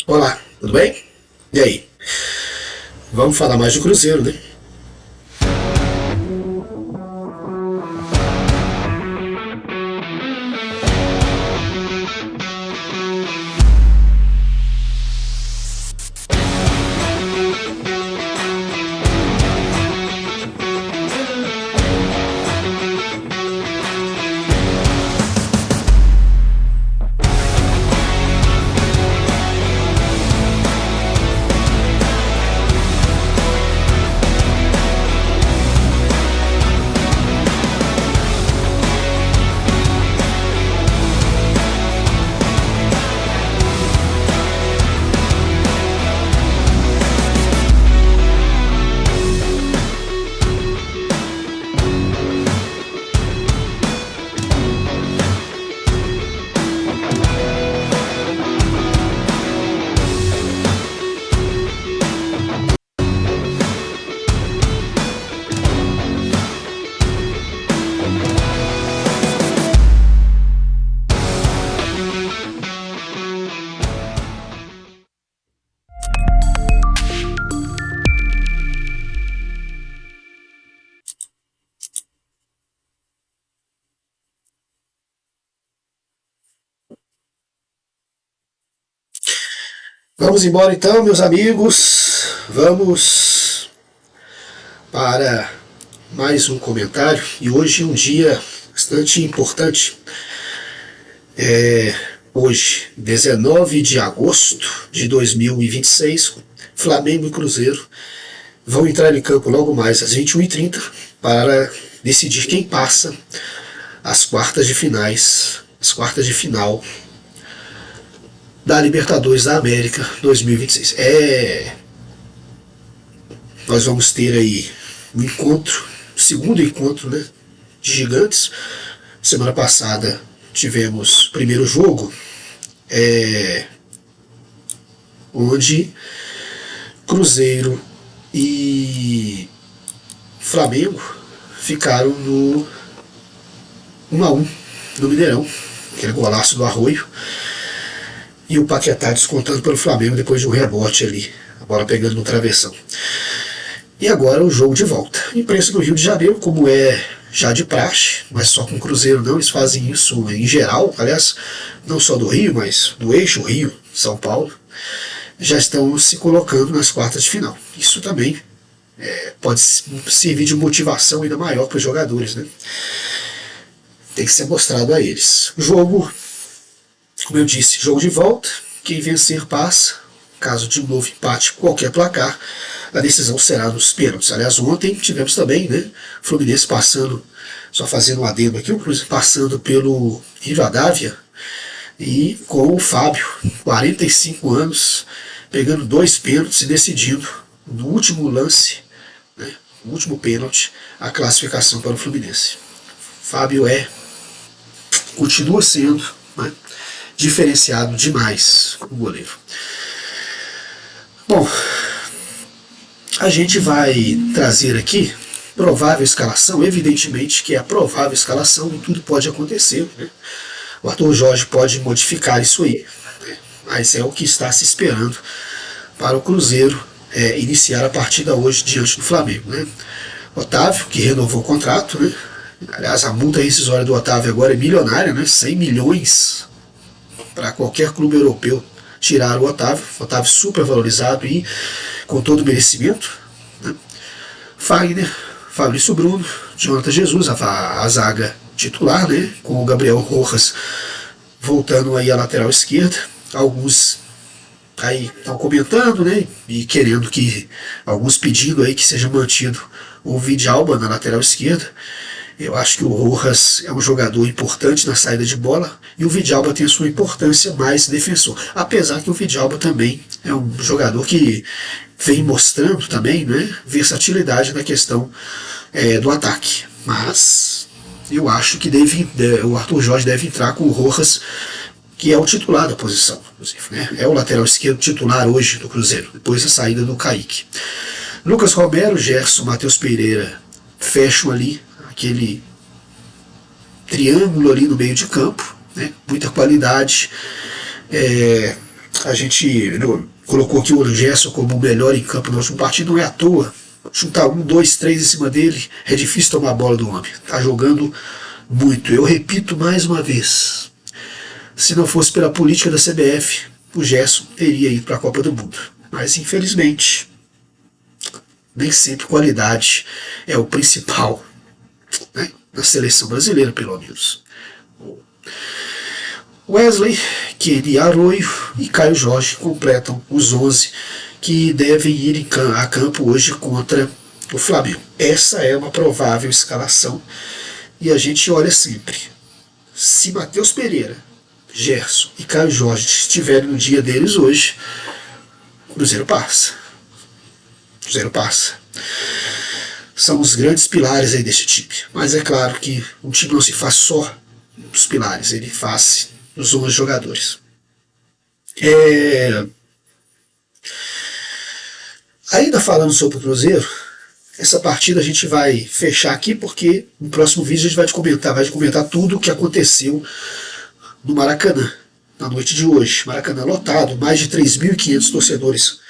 Olá, tudo bem? E aí? Vamos falar mais do Cruzeiro, né? Vamos embora então, meus amigos. Vamos para mais um comentário. E hoje é um dia bastante importante. Hoje, 19 de agosto de 2026, Flamengo e Cruzeiro vão entrar em campo logo mais às 21h30 para decidir quem passa às quartas de finais, as quartas de final da Libertadores da América 2026. Nós vamos ter aí um encontro, segundo encontro, né, de gigantes. Semana passada tivemos o primeiro jogo, onde Cruzeiro e Flamengo ficaram no 1-1 no Mineirão, aquele golaço do Arroio, e o Paquetá descontando pelo Flamengo depois de um rebote ali, a bola pegando no travessão. E agora o jogo de volta. A imprensa do Rio de Janeiro, como é já de praxe, mas só com o Cruzeiro não, eles fazem isso em geral, aliás, não só do Rio, mas do eixo Rio, São Paulo, já estão se colocando nas quartas de final. Isso também pode servir de motivação ainda maior para os jogadores, né? Tem que ser mostrado a eles. O jogo, como eu disse, jogo de volta, quem vencer passa. Caso de um novo empate, qualquer placar, a decisão será nos pênaltis. Aliás, ontem tivemos também, né, Fluminense passando, só fazendo um adendo aqui, o Cruzeiro passando pelo Rivadavia e com o Fábio, 45 anos, pegando 2 pênaltis e decidindo no último lance, né, no último pênalti, a classificação para o Fluminense. Fábio continua sendo, né, diferenciado demais o goleiro. Bom, a gente vai trazer aqui provável escalação. Evidentemente que é a provável escalação e tudo pode acontecer, né? O Arthur Jorge pode modificar isso aí, né? Mas é o que está se esperando para o Cruzeiro iniciar a partida hoje diante do Flamengo, né? Otávio, que renovou o contrato, né? Aliás, a multa rescisória do Otávio agora é milionária, né? 100 milhões para qualquer clube europeu tirar o Otávio super valorizado e com todo o merecimento, né? Fagner, Fabrício Bruno, Jonathan Jesus, a zaga titular, né? Com o Gabriel Rojas voltando aí à lateral esquerda. Alguns aí estão comentando, né? E querendo que, alguns pedindo aí que seja mantido o Vidalba na lateral esquerda. Eu acho que o Rojas é um jogador importante na saída de bola e o Vidalba tem a sua importância mais defensor. Apesar que o Vidalba também é um jogador que vem mostrando também, né, versatilidade na questão do ataque. Mas eu acho que o Arthur Jorge deve entrar com o Rojas, que é o titular da posição, inclusive, né? É o lateral esquerdo titular hoje do Cruzeiro, depois da saída do Kaique. Lucas Romero, Gerson, Matheus Pereira fecham ali aquele triângulo ali no meio de campo, né? Muita qualidade. A gente colocou aqui o Gerson como o melhor em campo no último partido, não é à toa. Chutar 1, 2, 3 em cima dele, é difícil tomar a bola do homem. Tá jogando muito. Eu repito mais uma vez, se não fosse pela política da CBF, o Gerson teria ido para a Copa do Mundo. Mas infelizmente, nem sempre qualidade é o principal, né? Na seleção brasileira, pelo menos. Wesley, Kenny Arroyo e Caio Jorge completam os 11 que devem ir a campo hoje contra o Flamengo. Essa é uma provável escalação e a gente olha sempre. Se Matheus Pereira, Gerson e Caio Jorge estiverem no dia deles hoje, o Cruzeiro passa. O Cruzeiro passa. São os grandes pilares aí desse time. Mas é claro que um time não se faz só dos pilares, ele faz dos 11 jogadores. Ainda falando sobre o Cruzeiro, essa partida a gente vai fechar aqui porque no próximo vídeo a gente vai comentar tudo o que aconteceu no Maracanã, na noite de hoje. Maracanã lotado, mais de 3.500 torcedores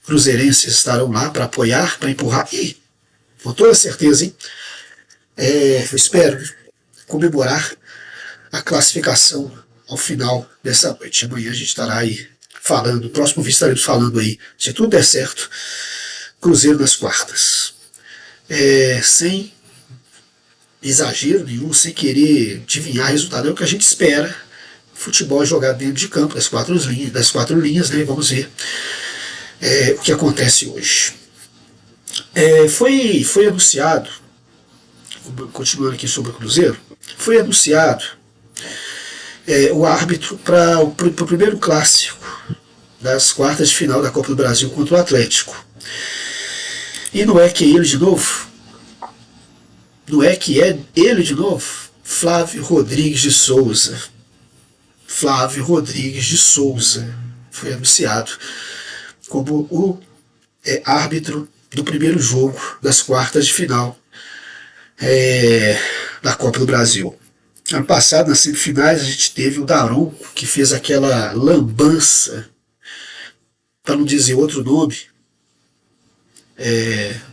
cruzeirenses estarão lá para apoiar, para empurrar e, com toda certeza, hein, eu espero comemorar a classificação ao final dessa noite. Amanhã a gente estará aí falando, no próximo vídeo estaremos falando aí, se tudo der certo, Cruzeiro nas quartas. Sem exagero nenhum, sem querer adivinhar resultado, é o que a gente espera. Futebol é jogado dentro de campo, das quatro linhas, né? Vamos ver o que acontece hoje. Foi anunciado, continuando aqui sobre o Cruzeiro, foi anunciado o árbitro para o primeiro clássico das quartas de final da Copa do Brasil contra o Atlético. E não é que é ele de novo? Não é que é ele de novo? Flávio Rodrigues de Souza. Flávio Rodrigues de Souza foi anunciado como o árbitro do primeiro jogo das quartas de final da Copa do Brasil. Ano passado, nas semifinais, a gente teve o Daronco, que fez aquela lambança, para não dizer outro nome,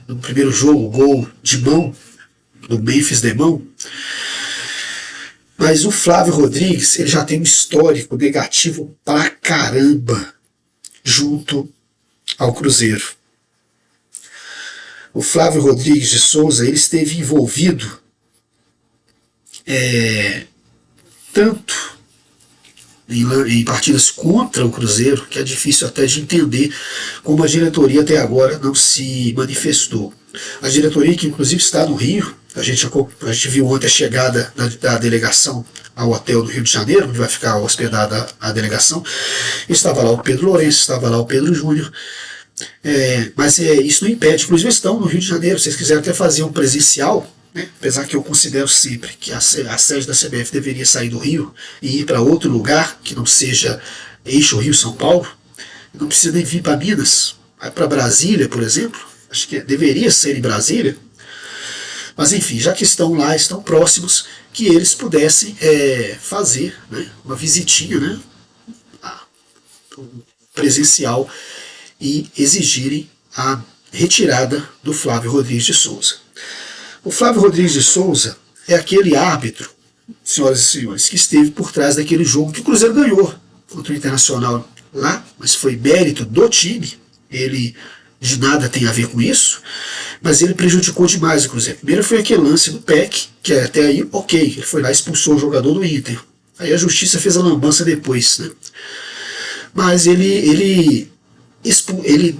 no primeiro jogo, gol de mão, do Memphis Demão. Mas o Flávio Rodrigues, ele já tem um histórico negativo pra caramba junto ao Cruzeiro. O Flávio Rodrigues de Souza, ele esteve envolvido tanto em partidas contra o Cruzeiro, que é difícil até de entender como a diretoria até agora não se manifestou. A diretoria, que inclusive está no Rio, a gente viu ontem a chegada da delegação ao hotel do Rio de Janeiro, onde vai ficar hospedada a delegação. Estava lá o Pedro Lourenço, estava lá o Pedro Júnior, mas isso não impede, inclusive estão no Rio de Janeiro, se vocês quiserem até fazer um presencial, né? Apesar que eu considero sempre que a sede da CBF deveria sair do Rio e ir para outro lugar que não seja eixo Rio-São Paulo, não precisa nem vir para Minas, vai para Brasília, por exemplo, acho que deveria ser em Brasília, mas enfim, já que estão lá, estão próximos, que eles pudessem fazer, né, uma visitinha, né, presencial e exigirem a retirada do Flávio Rodrigues de Souza. O Flávio Rodrigues de Souza é aquele árbitro, senhoras e senhores, que esteve por trás daquele jogo que o Cruzeiro ganhou contra o Internacional lá, mas foi mérito do time, ele de nada tem a ver com isso, mas ele prejudicou demais o Cruzeiro. Primeiro foi aquele lance do PEC, que até aí, ok, ele foi lá e expulsou o jogador do Inter. Aí a justiça fez a lambança depois, né? Mas ele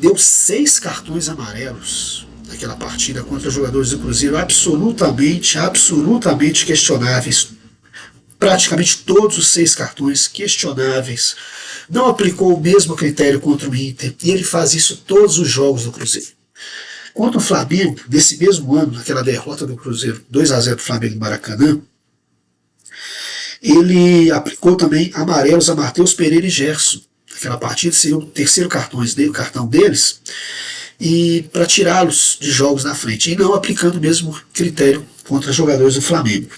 deu 6 cartões amarelos naquela partida contra os jogadores do Cruzeiro, absolutamente questionáveis. Praticamente todos os 6 cartões questionáveis. Não aplicou o mesmo critério contra o Inter, e ele faz isso todos os jogos do Cruzeiro. Contra o Flamengo, desse mesmo ano, naquela derrota do Cruzeiro, 2-0 para o Flamengo no Maracanã, ele aplicou também amarelos a Matheus Pereira e Gerson. Naquela partida seria o terceiro cartão deles, e para tirá-los de jogos na frente, e não aplicando o mesmo critério contra jogadores do Flamengo.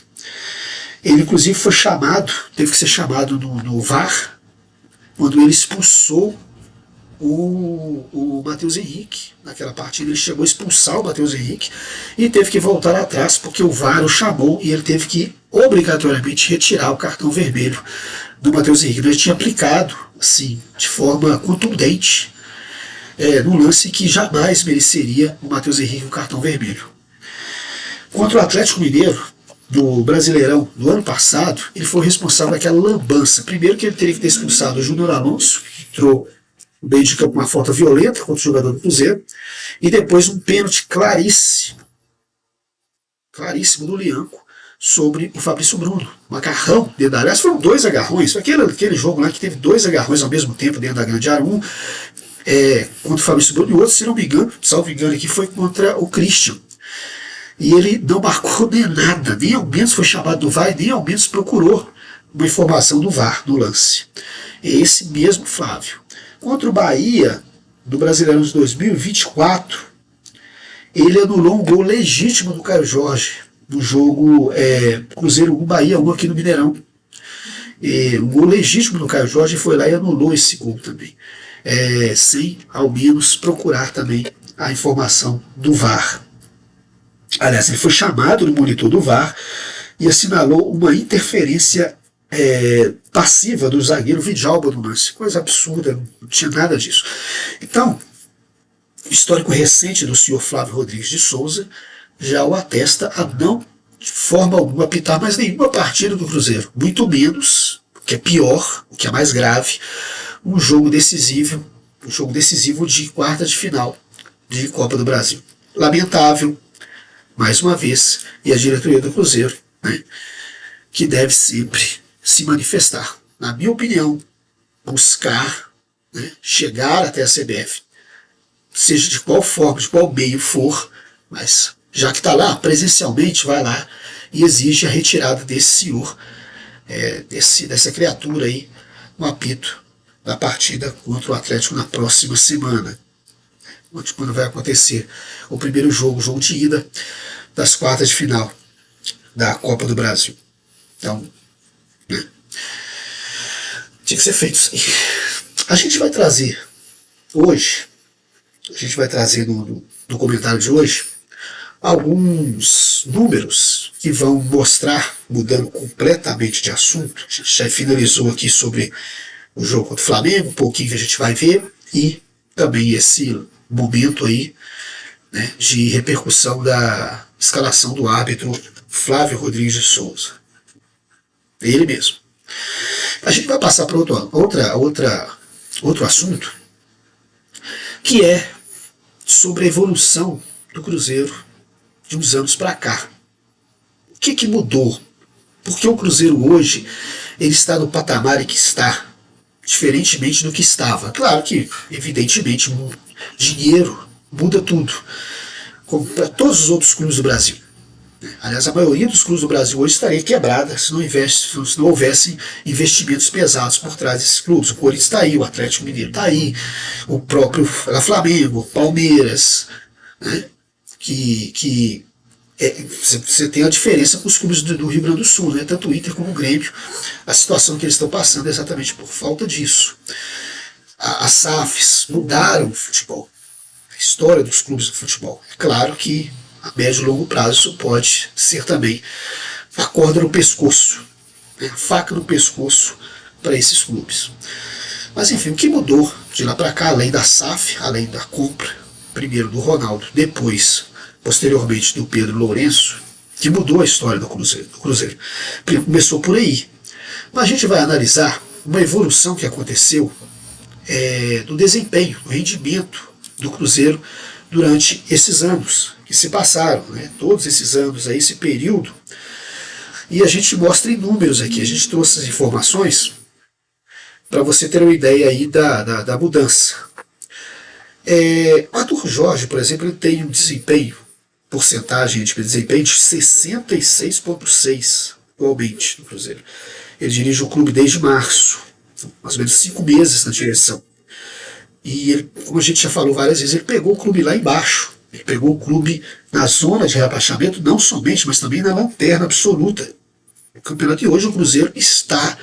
Ele inclusive foi chamado, teve que ser chamado no VAR, quando ele expulsou o Matheus Henrique. Naquela partida ele chegou a expulsar o Matheus Henrique e teve que voltar atrás porque o VAR o chamou e ele teve que obrigatoriamente retirar o cartão vermelho do Matheus Henrique. Ele tinha aplicado assim, de forma contundente num lance que jamais mereceria o Matheus Henrique um cartão vermelho. Contra o Atlético Mineiro, do Brasileirão do ano passado, ele foi responsável daquela lambança. Primeiro que ele teria que ter expulsado o Júnior Alonso, que entrou no meio de campo uma falta violenta contra o jogador do Cruzeiro, e depois um pênalti claríssimo do Lianco sobre o Fabrício Bruno. Um agarrão dentro da área. Aliás, foram 2 agarrões. Aquele jogo lá que teve 2 agarrões ao mesmo tempo dentro da grande área. Um contra o Fabrício Bruno e o outro, se não me engano, salvo engano aqui, foi contra o Christian. E ele não marcou nem nada, nem ao menos foi chamado do VAR, nem ao menos procurou uma informação do VAR no lance. É esse mesmo Flávio. Contra o Bahia, do Brasileirão de 2024, ele anulou um gol legítimo do Caio Jorge, no jogo Cruzeiro 1, Bahia 1 aqui no Mineirão. Um gol legítimo do Caio Jorge foi lá e anulou esse gol também, sem ao menos procurar também a informação do VAR. Aliás, ele foi chamado no monitor do VAR e assinalou uma interferência passiva do zagueiro Vidalba no lance. Coisa absurda, não tinha nada disso. Então, o histórico recente do senhor Flávio Rodrigues de Souza já o atesta a não, de forma alguma, apitar mais nenhuma partida do Cruzeiro. Muito menos, o que é pior, o que é mais grave, um jogo decisivo de quarta de final de Copa do Brasil. Lamentável, mais uma vez, e a diretoria do Cruzeiro, que deve sempre se manifestar. Na minha opinião, buscar chegar até a CBF, seja de qual forma, de qual meio for, mas já que está lá, presencialmente, vai lá e exige a retirada desse senhor, dessa criatura aí, no apito da partida contra o Atlético na próxima semana, quando vai acontecer o primeiro jogo, o jogo de ida das quartas de final da Copa do Brasil. Então, tinha que ser feito isso aí. A gente vai trazer hoje, no comentário de hoje, alguns números que vão mostrar, mudando completamente de assunto. A gente já finalizou aqui sobre o jogo contra o Flamengo, um pouquinho que a gente vai ver, e também esse momento aí de repercussão da escalação do árbitro Flávio Rodrigues de Souza. Ele mesmo. A gente vai passar para outro assunto, que é sobre a evolução do Cruzeiro de uns anos para cá. O que mudou? Porque o Cruzeiro hoje ele está no patamar em que está, diferentemente do que estava. Claro que, evidentemente, dinheiro muda tudo, como para todos os outros clubes do Brasil. Aliás, a maioria dos clubes do Brasil hoje estaria quebrada se não houvessem investimentos pesados por trás desses clubes. O Corinthians está aí, o Atlético Mineiro está aí, o próprio Flamengo, Palmeiras, que você tem a diferença com os clubes do Rio Grande do Sul, tanto o Inter como o Grêmio, a situação que eles estão passando é exatamente por falta disso. As SAFs mudaram o futebol, a história dos clubes do futebol. É claro que a médio e longo prazo isso pode ser também a corda no pescoço, a faca no pescoço para esses clubes. Mas enfim, o que mudou de lá para cá, além da SAF, além da compra, primeiro do Ronaldo, depois, posteriormente, do Pedro Lourenço, que mudou a história do Cruzeiro. Começou por aí. Mas a gente vai analisar uma evolução que aconteceu do desempenho, do rendimento do Cruzeiro durante esses anos que se passaram, todos esses anos, aí, esse período, e a gente mostra em números aqui. A gente trouxe as informações para você ter uma ideia aí da mudança. O Arthur Jorge, por exemplo, ele tem um desempenho, porcentagem de desempenho de 66,6% atualmente no Cruzeiro. Ele dirige o clube desde março, mais ou menos 5 meses na direção. E ele, como a gente já falou várias vezes, ele pegou o clube lá embaixo. Ele pegou o clube na zona de rebaixamento, não somente, mas também na lanterna absoluta do campeonato. E hoje o Cruzeiro está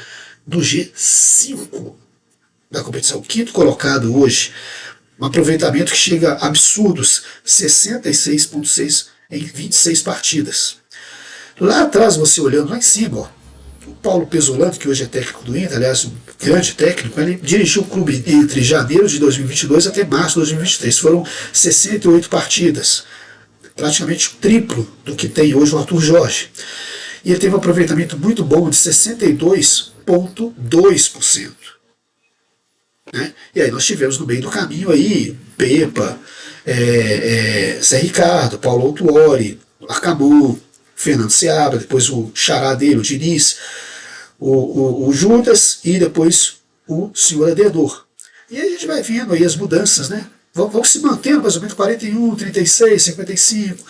no G5. da competição. Quinto colocado hoje, um aproveitamento que chega a absurdos 66,6 em 26 partidas. Lá atrás, você olhando lá em cima, ó, o Paulo Pesolano, que hoje é técnico do Inter, aliás, um grande técnico, ele dirigiu o clube entre janeiro de 2022 até março de 2023. Foram 68 partidas, praticamente o triplo do que tem hoje o Arthur Jorge. E ele teve um aproveitamento muito bom de 62,2%. Né? E aí nós tivemos no meio do caminho aí Pepa, Zé Ricardo, Paulo Autuori, Arcamon, Fernando Seabra, depois o xará dele, o Diniz, o Judas e depois o senhor Adenor. E aí a gente vai vendo aí as mudanças, né? Vão se mantendo mais ou menos 41, 36, 55.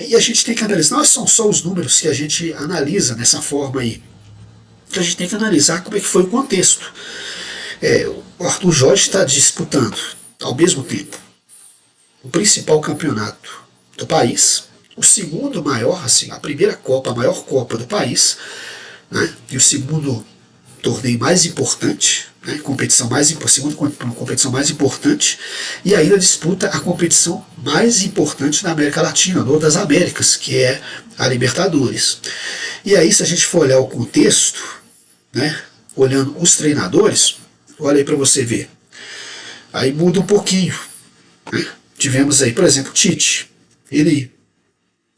E a gente tem que analisar, não são só os números que a gente analisa dessa forma aí. A gente tem que analisar como é que foi o contexto. O Arthur Jorge está disputando, ao mesmo tempo, o principal campeonato do país, o segundo maior, assim, a primeira Copa, a maior Copa do país, né, e o segundo torneio mais importante, né, competição mais segunda competição mais importante, e ainda disputa a competição mais importante da América Latina, ou das Américas, que é a Libertadores. E aí, se a gente for olhar o contexto, né, olhando os treinadores, olha aí para você ver. Aí muda um pouquinho. Né? Tivemos aí, por exemplo, Tite. Ele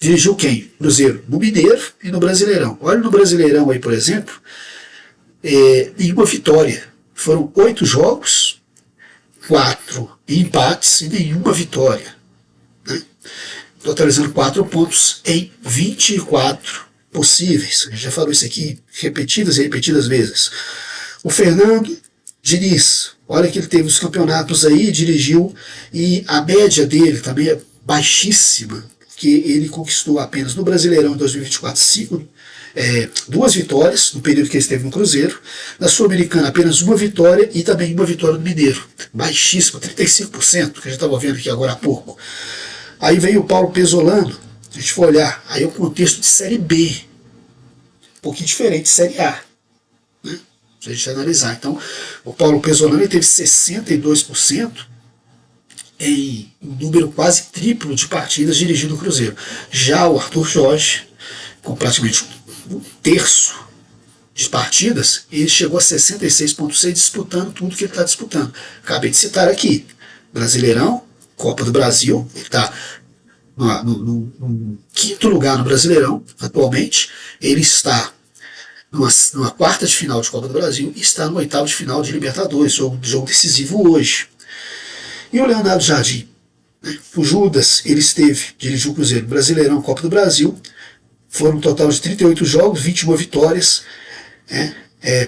dirigiu quem? Cruzeiro. No Mineiro e no Brasileirão. Olha no Brasileirão aí, por exemplo. Nenhuma vitória. Foram 8 jogos, 4 empates e nenhuma vitória. Né? Totalizando 4 pontos em 24 possíveis. A gente já falou isso aqui repetidas e repetidas vezes. O Fernando Diniz, olha que ele teve os campeonatos aí, dirigiu, e a média dele também é baixíssima, porque ele conquistou apenas no Brasileirão em 2024 2 vitórias, no período que ele esteve no Cruzeiro, na Sul-Americana apenas 1 vitória e também 1 vitória no Mineiro, baixíssima, 35%, que a gente estava vendo aqui agora há pouco. Aí veio o Paulo Pesolano, se a gente for olhar, aí é o contexto de Série B, um pouquinho diferente de Série A. Né? Se a gente analisar. Então, o Paulo Pesolano teve 62% em um número quase triplo de partidas dirigindo o Cruzeiro. Já o Arthur Jorge, com praticamente um terço de partidas, ele chegou a 66,6% disputando tudo que ele está disputando. Acabei de citar aqui, Brasileirão, Copa do Brasil, ele está no quinto lugar no Brasileirão, atualmente, ele está numa quarta de final de Copa do Brasil e está no oitavo de final de Libertadores, jogo decisivo hoje. E o Leonardo Jardim, né? O Judas, ele dirigiu o Cruzeiro Brasileirão, Copa do Brasil, foram um total de 38 jogos, 21 vitórias,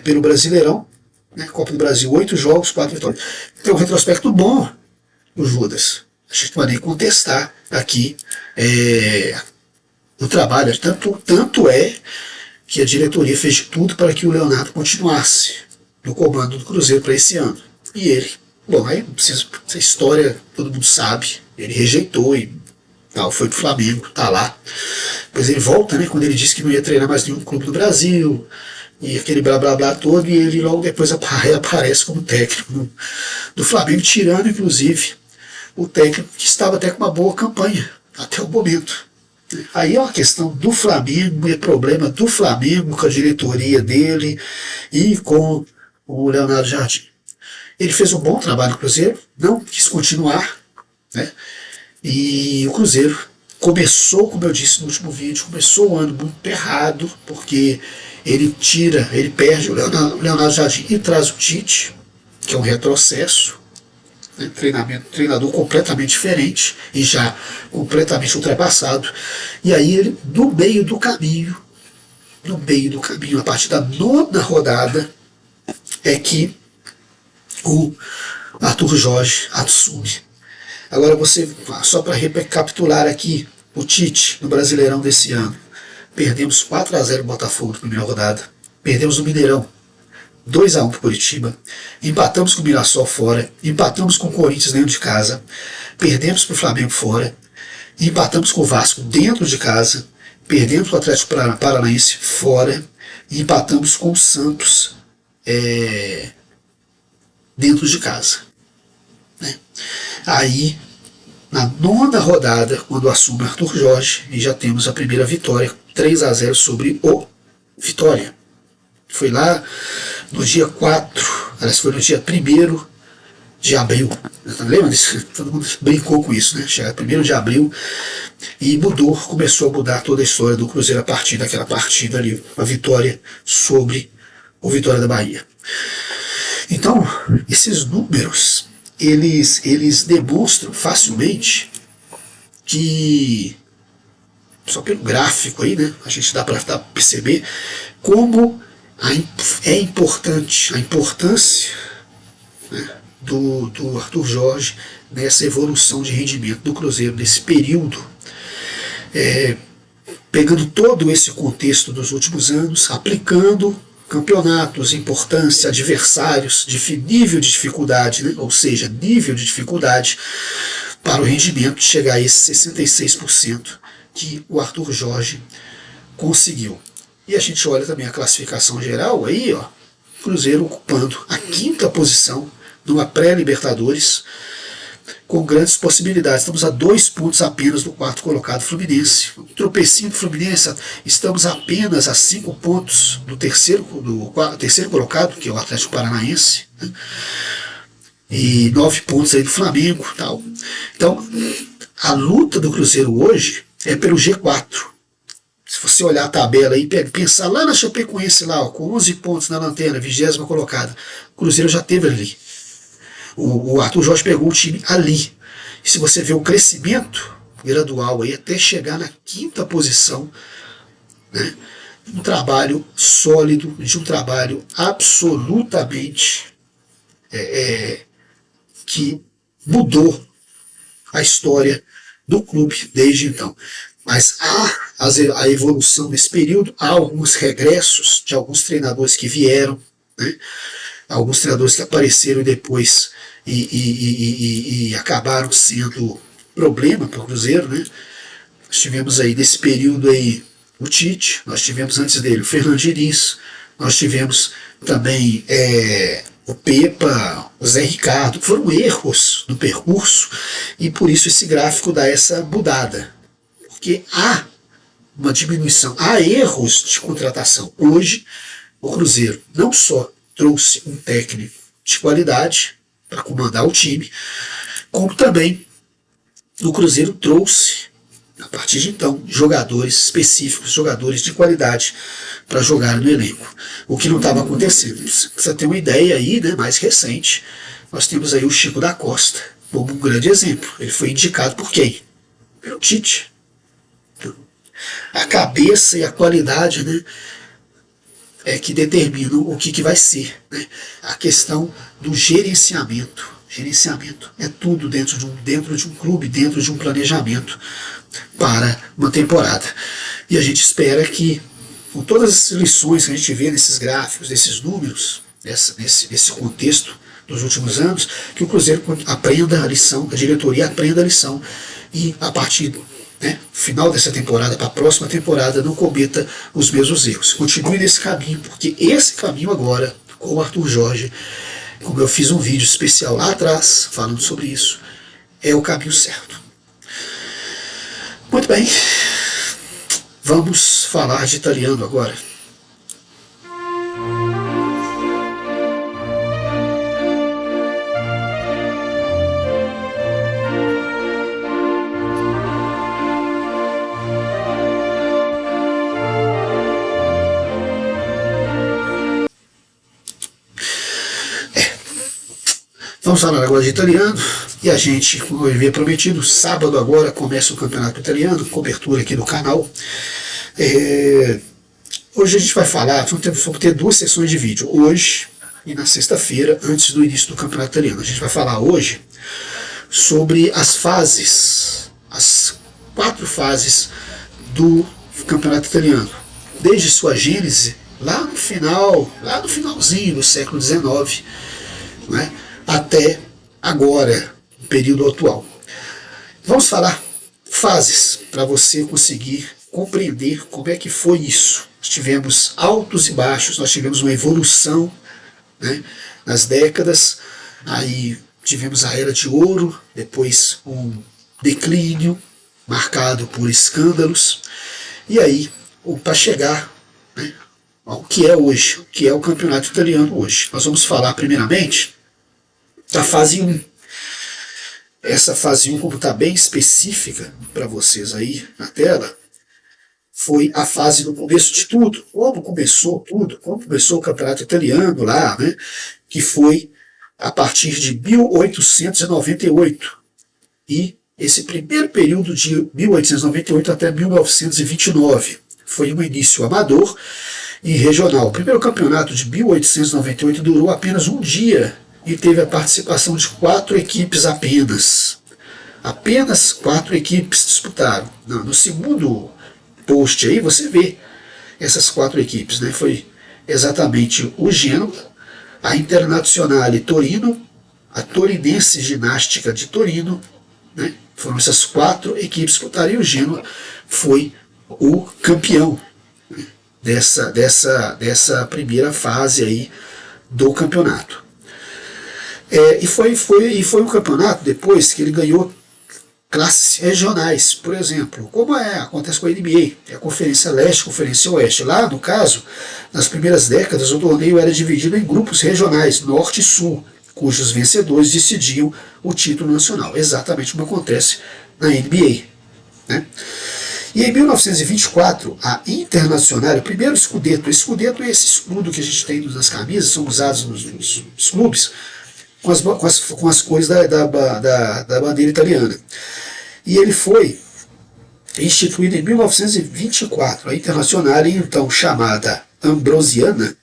pelo Brasileirão, né? Copa do Brasil, 8 jogos, 4 vitórias. Tem um retrospecto bom do Judas. A gente pode nem contestar aqui o trabalho, tanto é que a diretoria fez de tudo para que o Leonardo continuasse no comando do Cruzeiro para esse ano. E ele, bom, aí não precisa, essa história todo mundo sabe, ele rejeitou e tal, foi pro Flamengo, tá lá. Depois ele volta, né, quando ele disse que não ia treinar mais nenhum clube do Brasil, e aquele blá blá blá todo, e ele logo depois aparece como técnico do Flamengo, tirando inclusive o técnico que estava até com uma boa campanha, até o momento. Aí é uma questão do Flamengo, é problema do Flamengo com a diretoria dele e com o Leonardo Jardim. Ele fez um bom trabalho no Cruzeiro, não quis continuar, né? E o Cruzeiro começou, como eu disse no último vídeo, começou o ano muito errado, porque ele perde o Leonardo Jardim e traz o Tite, que é um retrocesso. Treinador completamente diferente e já completamente ultrapassado. E aí ele, no meio do caminho, a partir da 9ª rodada, é que o Arthur Jorge assume. Agora só para recapitular aqui, o Tite no Brasileirão desse ano. Perdemos 4-0 no Botafogo na primeira rodada. Perdemos o Mineirão 2-1 para o Curitiba, empatamos com o Mirassol fora, empatamos com o Corinthians dentro de casa, perdemos para o Flamengo fora, empatamos com o Vasco dentro de casa, perdemos para o Atlético Paranaense fora, e empatamos com o Santos dentro de casa, né? Aí, na 9ª rodada, quando assume Arthur Jorge, e já temos a primeira vitória, 3-0 sobre o Vitória. Foi lá no dia 4, aliás, foi no dia 1º de abril. Lembra disso? Todo mundo brincou com isso, né? Chega 1º de abril e mudou, começou a mudar toda a história do Cruzeiro a partir daquela partida ali, a vitória sobre o Vitória da Bahia. Então, esses números, eles demonstram facilmente que, só pelo gráfico aí, né, a gente dá para perceber como é importante, a importância, né, do Arthur Jorge nessa evolução de rendimento do Cruzeiro, nesse período, pegando todo esse contexto dos últimos anos, aplicando campeonatos, importância, adversários, nível de dificuldade, né? Ou seja, nível de dificuldade para o rendimento chegar a esse 66% que o Arthur Jorge conseguiu. E a gente olha também a classificação geral, aí, ó, Cruzeiro ocupando a 5ª posição numa pré-Libertadores, com grandes possibilidades. Estamos a 2 pontos apenas do 4º colocado Fluminense. Um tropecinho do Fluminense, estamos apenas a 5 pontos do terceiro colocado, que é o Atlético Paranaense, né? E 9 pontos aí do Flamengo. Tal. Então, a luta do Cruzeiro hoje é pelo G4. Se você olhar a tabela e pensar lá na Chapecoense, lá, ó, com 11 pontos na lanterna, 20ª colocada, o Cruzeiro já teve ali. O Arthur Jorge pegou o time ali. E se você vê o crescimento gradual aí até chegar na 5ª posição, né, um trabalho sólido, de um trabalho absolutamente que mudou a história do clube desde então. Mas há a evolução nesse período, há alguns regressos de alguns treinadores que vieram, né, alguns treinadores que apareceram depois e acabaram sendo problema para o Cruzeiro, né? Nós tivemos aí nesse período aí o Tite, nós tivemos antes dele o Fernando Diniz, nós tivemos também o Pepa, o Zé Ricardo. Foram erros no percurso e por isso esse gráfico dá essa mudada, porque há uma diminuição, há erros de contratação. Hoje o Cruzeiro não só trouxe um técnico de qualidade para comandar o time, como também o Cruzeiro trouxe, a partir de então, jogadores específicos, jogadores de qualidade para jogar no elenco. O que não estava acontecendo. Você precisa ter uma ideia aí, né, mais recente. Nós temos aí o Chico da Costa como um grande exemplo. Ele foi indicado por quem? Pelo Tite. A cabeça e a qualidade, né, é que determinam o que vai ser, né? A questão do gerenciamento. Gerenciamento é tudo dentro de um clube, dentro de um planejamento para uma temporada. E a gente espera que, com todas as lições que a gente vê nesses gráficos, nesses números, nesse contexto dos últimos anos, que o Cruzeiro aprenda a lição, a diretoria aprenda a lição e, a partir final dessa temporada para a próxima temporada, não cometa os mesmos erros. Continue nesse caminho, porque esse caminho agora, com o Arthur Jorge, como eu fiz um vídeo especial lá atrás falando sobre isso, é o caminho certo. Muito bem, vamos falar de italiano agora. Vamos falar agora de italiano, e a gente, como eu havia prometido, sábado agora começa o campeonato italiano, cobertura aqui do canal. Hoje a gente vai falar, vamos ter 2 sessões de vídeo, hoje e na sexta-feira, antes do início do campeonato italiano. A gente vai falar hoje sobre as fases, as 4 fases do campeonato italiano, desde sua gênese, lá no finalzinho do século XIX, né, até agora, o período atual. Vamos falar fases, para você conseguir compreender como é que foi isso. Nós tivemos altos e baixos, nós tivemos uma evolução, né, nas décadas, Aí tivemos a Era de Ouro, depois um declínio marcado por escândalos, e aí para chegar, né, ao que é hoje, o que é o campeonato italiano hoje. Nós vamos falar primeiramente da fase 1. Essa fase 1, como está bem específica para vocês aí na tela, foi a fase do começo de tudo. Como começou tudo, como começou o campeonato italiano lá, né, que foi a partir de 1898. E esse primeiro período de 1898 até 1929 foi um início amador e regional. O primeiro campeonato de 1898 durou apenas um dia e teve a participação de 4 equipes apenas. Apenas 4 equipes disputaram. No segundo post aí você vê essas 4 equipes, né? Foi exatamente o Genoa, a Internazionale Torino, a Torinense Ginástica de Torino, né? Foram essas 4 equipes que disputaram, e o Genoa foi o campeão dessa primeira fase aí do campeonato. E foi um campeonato depois que ele ganhou classes regionais, por exemplo, como acontece com a NBA, a Conferência Leste, Conferência Oeste. Lá, no caso, nas primeiras décadas, o torneio era dividido em grupos regionais, Norte e Sul, cujos vencedores decidiam o título nacional, exatamente como acontece na NBA. Né? E em 1924, a Internacional, o primeiro Scudetto, é esse escudo que a gente tem nas camisas, são usados nos clubes, com as cores da bandeira italiana. E ele foi instituído em 1924. A Internacional, então chamada Ambrosiana,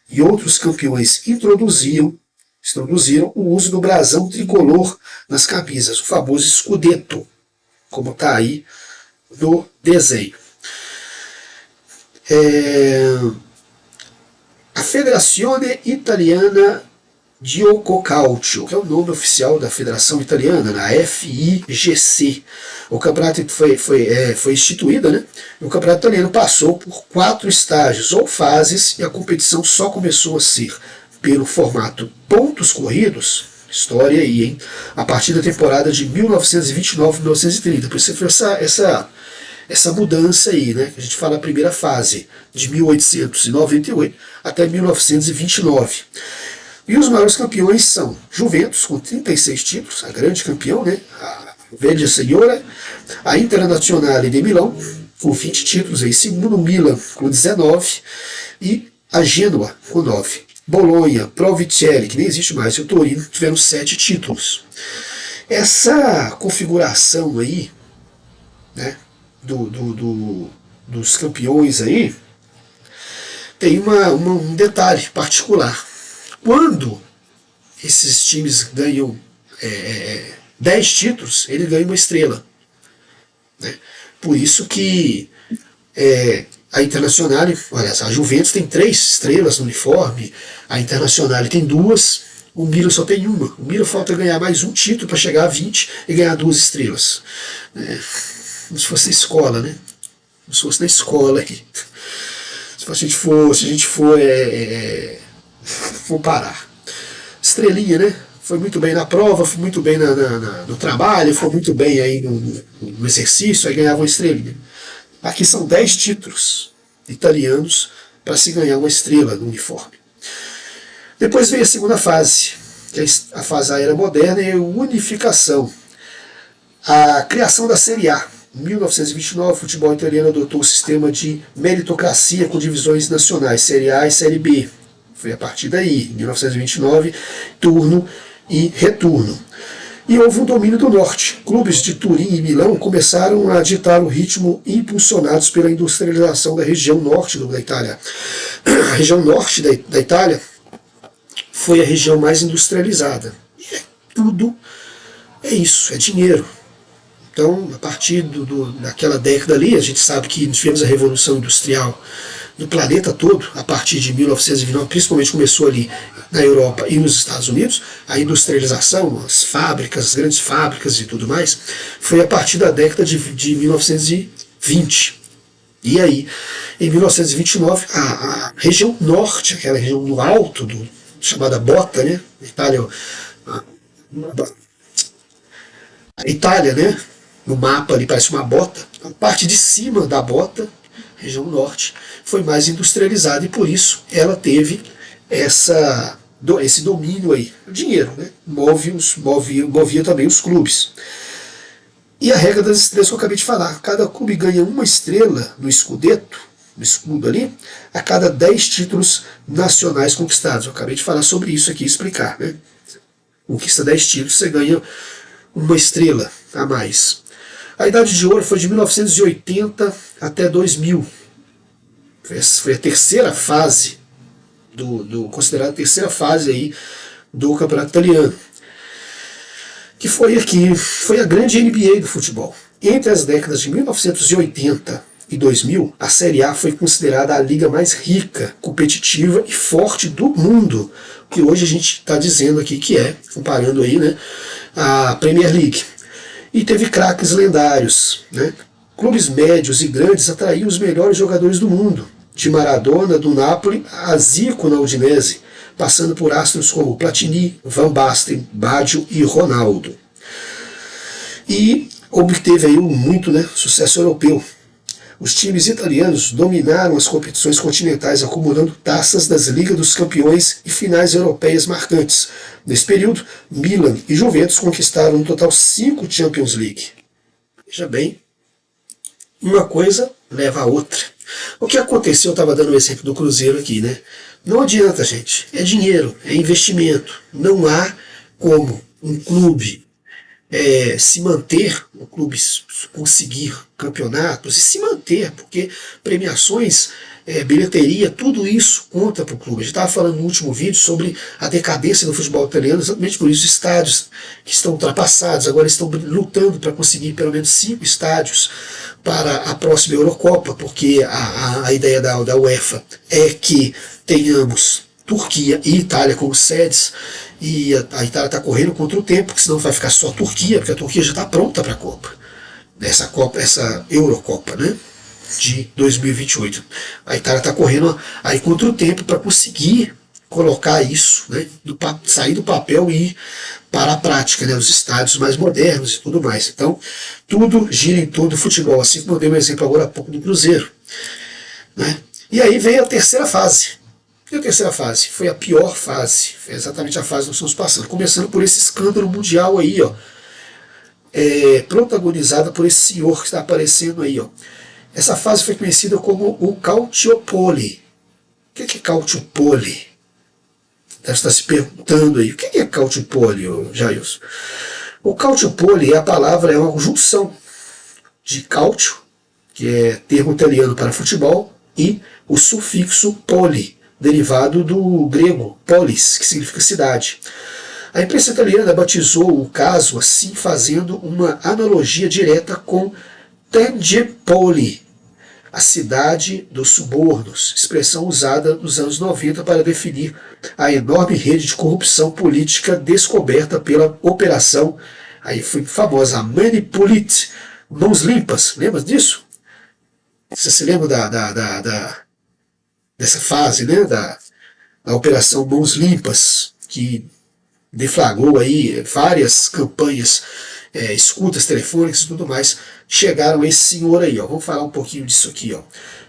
e outros campeões introduziram o uso do brasão tricolor nas camisas, o famoso Scudetto, como está aí no desenho. A Federazione Italiana Gioco Calcio, que é o nome oficial da Federação Italiana, na FIGC. O campeonato foi instituído, né? O campeonato italiano passou por 4 estágios ou fases, e a competição só começou a ser pelo formato pontos corridos, história aí, hein? A partir da temporada de 1929-1930. Por isso foi essa mudança aí, né? A gente fala a primeira fase, de 1898 até 1929. E os maiores campeões são Juventus, com 36 títulos, a grande campeão, né? A Velha Senhora, a Internazionale de Milão, com 20 títulos, aí, segundo Milan, com 19, e a Genoa, com 9. Bolonha, Provicelli, que nem existe mais, e o Torino tiveram 7 títulos. Essa configuração aí, né, dos campeões aí, tem um detalhe particular. Quando esses times ganham 10 títulos, ele ganha uma estrela. Né? Por isso que a Internacional, a Juventus tem 3 estrelas no uniforme, a Internacional tem 2, o Milan só tem 1. O Milan falta ganhar mais um título para chegar a 20 e ganhar 2 estrelas. Como se fosse na escola, né? Como se fosse na escola aqui. Se a gente for parar. Estrelinha, né? Foi muito bem na prova, foi muito bem no trabalho, foi muito bem aí no exercício, aí ganhava uma estrelinha. Aqui são 10 títulos italianos para se ganhar uma estrela no uniforme. Depois veio a segunda fase, que é a fase da era moderna e a unificação. A criação da Série A. Em 1929, o futebol italiano adotou o sistema de meritocracia com divisões nacionais, Série A e Série B. Foi a partir daí, em 1929, turno e retorno. E houve um domínio do norte. Clubes de Turim e Milão começaram a ditar o ritmo, impulsionados pela industrialização da região norte da Itália. A região norte da Itália foi a região mais industrializada. E tudo é isso, é dinheiro. Então, a partir daquela década ali, a gente sabe que tivemos a Revolução Industrial no planeta todo, a partir de 1929, principalmente começou ali na Europa e nos Estados Unidos, a industrialização, as fábricas, as grandes fábricas e tudo mais, foi a partir da década de 1920. E aí, em 1929, a região norte, aquela região no alto, chamada Bota, né? Itália a Itália, né? No mapa ali parece uma bota. A parte de cima da bota, região norte, foi mais industrializada e por isso ela teve esse domínio aí. O dinheiro, né? Movia também os clubes. E a regra das estrelas que eu acabei de falar. Cada clube ganha uma estrela no Scudetto, no escudo ali, a cada 10 títulos nacionais conquistados. Eu acabei de falar sobre isso aqui, explicar, né? Conquista 10 títulos, você ganha uma estrela a mais. A Idade de Ouro foi de 1980 até 2000. Foi a terceira fase, considerada a terceira fase aí do campeonato italiano. Que foi a grande NBA do futebol. Entre as décadas de 1980 e 2000, a Série A foi considerada a liga mais rica, competitiva e forte do mundo, que hoje a gente está dizendo aqui que é, comparando aí, né, a Premier League. E teve craques lendários, né? Clubes médios e grandes atraíam os melhores jogadores do mundo, de Maradona, do Napoli, a Zico na Udinese, passando por astros como Platini, Van Basten, Baggio e Ronaldo. E obteve aí muito, né, sucesso europeu. Os times italianos dominaram as competições continentais, acumulando taças das Ligas dos Campeões e finais europeias marcantes. Nesse período, Milan e Juventus conquistaram no total 5 Champions League. Veja bem, uma coisa leva a outra. O que aconteceu, eu estava dando o exemplo do Cruzeiro aqui, né? Não adianta, gente. É dinheiro, é investimento. Não há como um clube se manter, o clube conseguir campeonatos e se manter, porque premiações, bilheteria, tudo isso conta para o clube. A gente estava falando no último vídeo sobre a decadência do futebol italiano, exatamente por isso os estádios que estão ultrapassados, agora estão lutando para conseguir pelo menos 5 estádios para a próxima Eurocopa, porque a ideia da UEFA é que tenhamos Turquia e Itália como sedes, e a Itália está correndo contra o tempo, porque senão vai ficar só a Turquia, porque a Turquia já está pronta para a Copa. Essa Eurocopa, né, de 2028. A Itália está correndo aí contra o tempo para conseguir colocar isso, né, sair do papel e ir para a prática, né, os estádios mais modernos e tudo mais. Então, tudo gira em torno do futebol, assim como eu dei um exemplo agora há pouco do Cruzeiro, né? E aí veio a terceira fase. E a terceira fase foi a pior fase, foi exatamente a fase que nós estamos passando, começando por esse escândalo mundial aí, ó, protagonizada por esse senhor que está aparecendo aí, ó. Essa fase foi conhecida como o Calciopoli. O que é Calciopoli? Deve estar se perguntando aí, o que é Calciopoli, Jailson? O Calciopoli, a palavra é uma junção de cálcio, que é termo italiano para futebol, e o sufixo poli, derivado do grego polis, que significa cidade. A imprensa italiana batizou o caso assim, fazendo uma analogia direta com Tangepoli, a cidade dos subornos, expressão usada nos anos 90 para definir a enorme rede de corrupção política descoberta pela operação, aí foi famosa, Manipulit, Mãos Limpas. Lembra disso? Você se lembra dessa fase, né, da Operação Mãos Limpas, que deflagrou aí várias campanhas, escutas telefônicas e tudo mais, chegaram a esse senhor aí, ó. Vamos falar um pouquinho disso aqui, ó.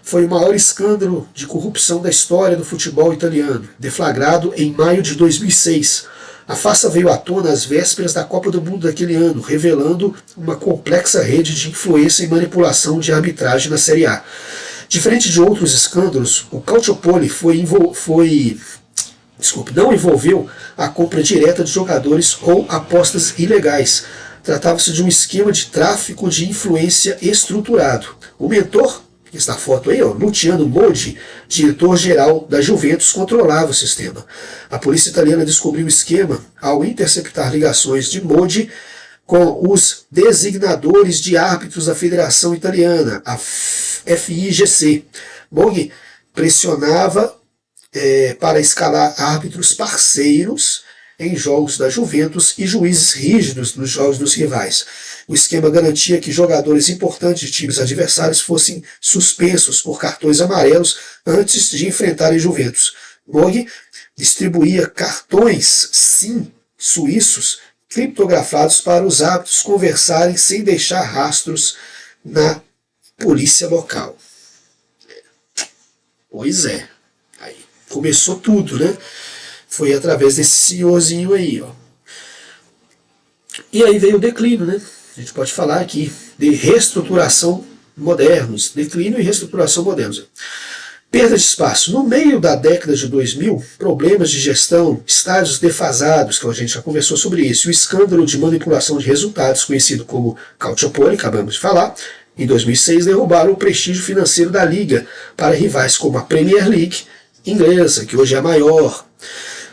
Foi o maior escândalo de corrupção da história do futebol italiano, deflagrado em maio de 2006. A farsa veio à tona às vésperas da Copa do Mundo daquele ano, revelando uma complexa rede de influência e manipulação de arbitragem na Série A. Diferente de outros escândalos, o Calciopoli não envolveu a compra direta de jogadores ou apostas ilegais. Tratava-se de um esquema de tráfico de influência estruturado. O mentor, que está na foto aí, ó, Luciano Modi, diretor-geral da Juventus, controlava o sistema. A polícia italiana descobriu o esquema ao interceptar ligações de Modi com os designadores de árbitros da Federação Italiana, a FIGC. Modi pressionava para escalar árbitros parceiros em jogos da Juventus e juízes rígidos nos jogos dos rivais. O esquema garantia que jogadores importantes de times adversários fossem suspensos por cartões amarelos antes de enfrentarem Juventus. Modi distribuía cartões SIM suíços criptografados para os hábitos conversarem sem deixar rastros na polícia local. Pois é, aí começou tudo, né? Foi através desse senhorzinho aí, ó. E aí veio o declínio, né? A gente pode falar aqui de reestruturação modernos, declínio e reestruturação modernos. Perda de espaço. No meio da década de 2000, problemas de gestão, estádios defasados, que a gente já conversou sobre isso, o escândalo de manipulação de resultados, conhecido como Calciopoli, acabamos de falar, em 2006 derrubaram o prestígio financeiro da liga para rivais como a Premier League inglesa, que hoje é a maior.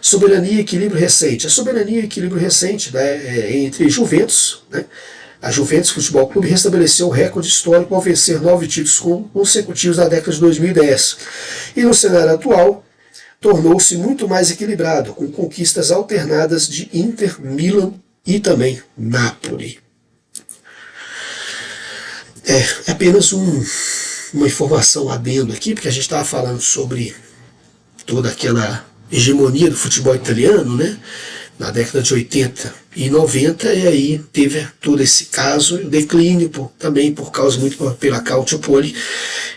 Soberania e equilíbrio recente. A soberania e equilíbrio recente, né, entre Juventus, né, a Juventus Futebol Clube restabeleceu o recorde histórico ao vencer 9 títulos consecutivos na década de 2010. E no cenário atual, tornou-se muito mais equilibrado, com conquistas alternadas de Inter, Milan e também Napoli. É apenas uma informação adendo aqui, porque a gente estava falando sobre toda aquela hegemonia do futebol italiano, né? Na década de 80 e 90, e aí teve todo esse caso, o declínio também por causa muito pela Calciopoli,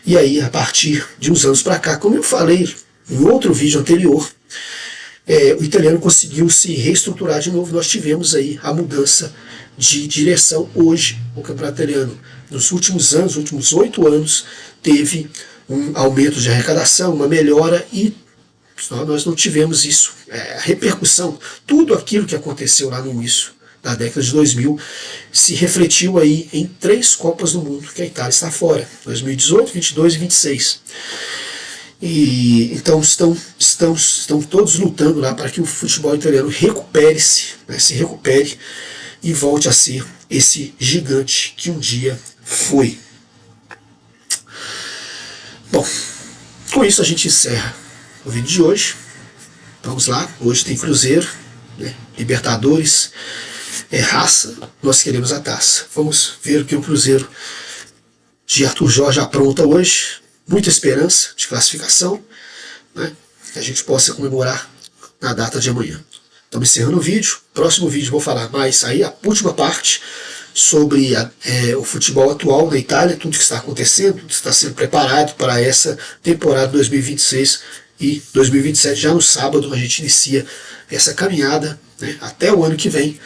e aí a partir de uns anos para cá, como eu falei em outro vídeo anterior, o italiano conseguiu se reestruturar de novo. Nós tivemos aí a mudança de direção hoje. O campeonato italiano, nos últimos anos, nos últimos 8 anos, teve um aumento de arrecadação, uma melhora, e nós não tivemos isso. A repercussão, tudo aquilo que aconteceu lá no início da década de 2000 se refletiu aí em 3 Copas do Mundo que a Itália está fora, 2018, 22 e 26. E então estão todos lutando lá para que o futebol italiano recupere-se, né, se recupere e volte a ser esse gigante que um dia foi. Bom, com isso a gente encerra o vídeo de hoje. Vamos lá, hoje tem Cruzeiro, né, Libertadores, raça, nós queremos a taça. Vamos ver o que o Cruzeiro de Arthur Jorge apronta hoje. Muita esperança de classificação, né, que a gente possa comemorar na data de amanhã. Estamos encerrando o vídeo. Próximo vídeo vou falar mais aí, a última parte, sobre o futebol atual da Itália, tudo que está acontecendo, tudo que está sendo preparado para essa temporada 2026 e 2027. Já no sábado a gente inicia essa caminhada, né, até o ano que vem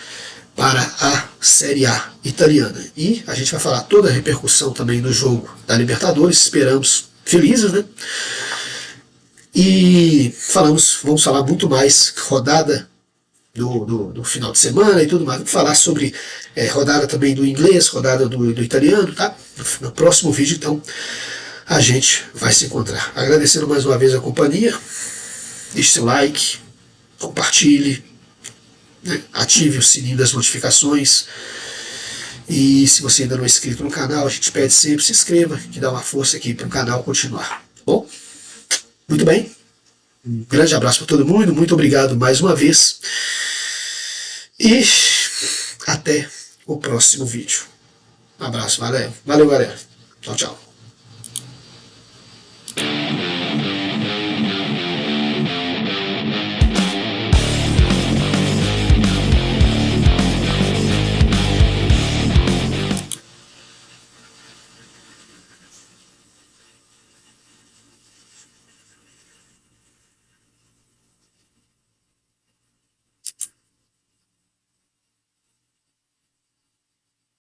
para a Série A italiana. E a gente vai falar toda a repercussão também do jogo da Libertadores, esperamos felizes, né? E vamos falar muito mais rodada do final de semana e tudo mais. Vamos falar sobre rodada também do inglês, rodada do italiano, tá? No próximo vídeo, então, a gente vai se encontrar. Agradecendo mais uma vez a companhia, deixe seu like, compartilhe, né? Ative o sininho das notificações. E se você ainda não é inscrito no canal, a gente pede sempre, se inscreva, que dá uma força aqui para o canal continuar. Bom, muito bem. Um grande abraço para todo mundo, muito obrigado mais uma vez. E até o próximo vídeo. Um abraço, valeu galera. Tchau, tchau.